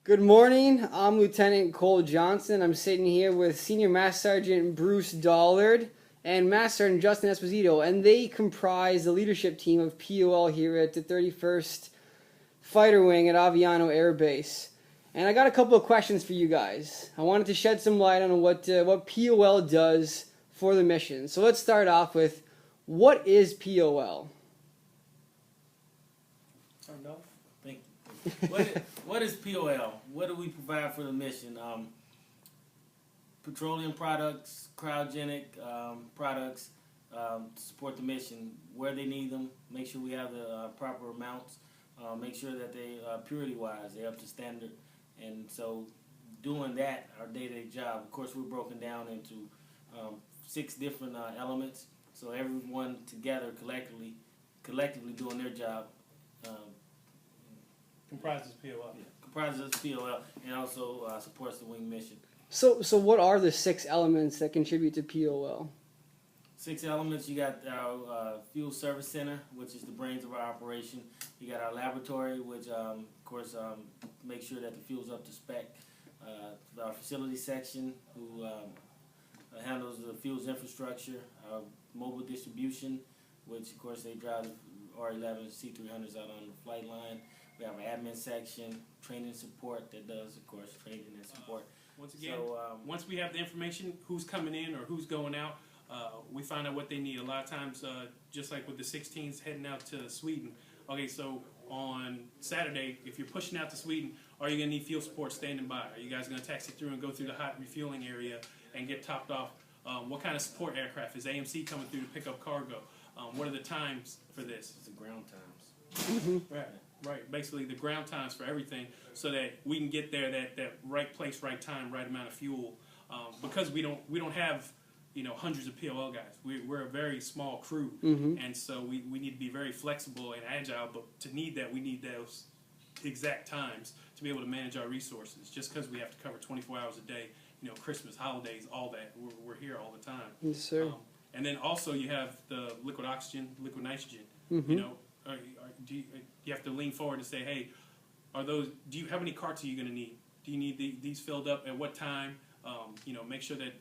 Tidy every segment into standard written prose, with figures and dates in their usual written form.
Good morning. I'm Lieutenant Cole Johnson. I'm sitting here with Senior Master Sergeant Bruce Dollard and Master Sergeant Justin Esposito, and they comprise the leadership team of POL here at the 31st Fighter Wing at Aviano Air Base. And I got a couple of questions for you guys. I wanted to shed some light on what POL does for the mission. So let's start off with, what is POL? Turned off? Thank you. What is POL? What do we provide for the mission? Petroleum products, cryogenic products to support the mission where they need them. Make sure we have the proper amounts. Make sure that they, purity-wise, they're up to standard. And so doing that, our day-to-day job, of course, we're broken down into 6 different elements. So everyone together collectively doing their job. Comprises POL. Yeah, comprises POL and also supports the wing mission. So what are the 6 elements that contribute to POL? 6 elements. You got our fuel service center, which is the brains of our operation. You got our laboratory, which of course makes sure that the fuel's up to spec. Our facility section, who handles the fuel's infrastructure. Our mobile distribution, which of course they drive the R11 C300s out on the flight line. We have an admin section, training support that does, of course, training and support. Once again, once we have the information, who's coming in or who's going out, we find out what they need. A lot of times, just like with the 16s heading out to Sweden. Okay, so on Saturday, if you're pushing out to Sweden, are you going to need fuel support standing by? Are you guys going to taxi through and go through the hot refueling area and get topped off? What kind of support aircraft? Is AMC coming through to pick up cargo? What are the times for this? It's the ground times. Right. Right, basically the ground times for everything, so that we can get there that right place, right time, right amount of fuel. Because we don't have hundreds of POL guys. We're a very small crew, and so we need to be very flexible and agile. But to need that, we need those exact times to be able to manage our resources. Just because we have to cover 24 hours a day, Christmas, holidays, all that. We're here all the time. Yes, sir. And then also you have the liquid oxygen, liquid nitrogen. Do you have to lean forward and say, hey, do you how many carts are you going to need? Do you need these filled up at what time? Make sure that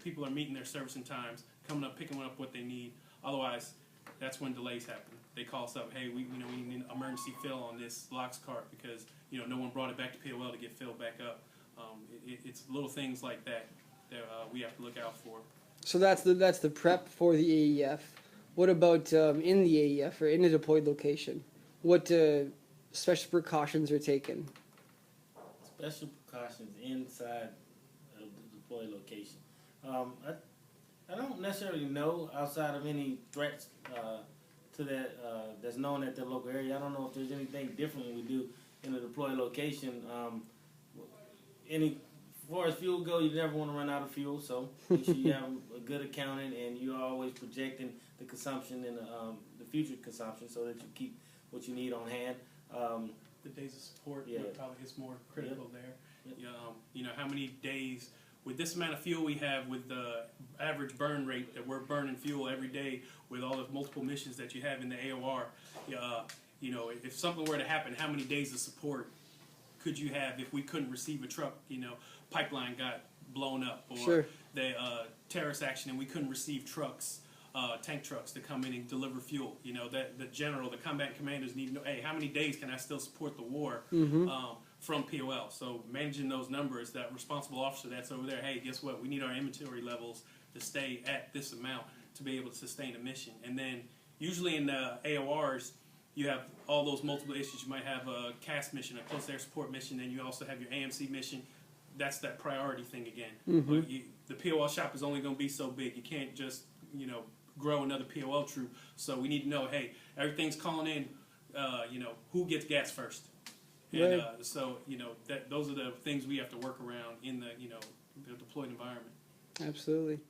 people are meeting their servicing times, coming up, picking up what they need. Otherwise, that's when delays happen. They call us up, hey, we need an emergency fill on this LOX cart because no one brought it back to POL to get filled back up. It's little things like that we have to look out for. So that's the prep for the AEF. What about in the AEF or in a deployed location? What special precautions are taken? Special precautions inside of the deployed location. I don't necessarily know outside of any threats to that that's known at the local area. I don't know if there's anything different we do in a deployed location. As far as fuel goes, you never want to run out of fuel, so make sure you have a good accounting and you're always projecting the consumption and the future consumption so that you keep what you need on hand. The days of support probably is more critical there. Yep. How many days, with this amount of fuel we have, with the average burn rate that we're burning fuel every day, with all the multiple missions that you have in the AOR, if something were to happen, how many days of support could you have if we couldn't receive a truck, pipeline got blown up, or Sure. the terrorist action and we couldn't receive trucks, tank trucks to come in and deliver fuel. The combat commanders need to know, hey, how many days can I still support the war from POL? So managing those numbers, that responsible officer that's over there, hey, guess what? We need our inventory levels to stay at this amount to be able to sustain a mission. And then usually in the AORs, you have all those multiple issues. You might have a CAS mission, a close air support mission, and you also have your AMC mission. That's that priority thing again. But the POL shop is only going to be so big. You can't just, grow another POL troop. So we need to know, hey, everything's calling in, who gets gas first. And Right. those are the things we have to work around in the, the deployed environment. Absolutely.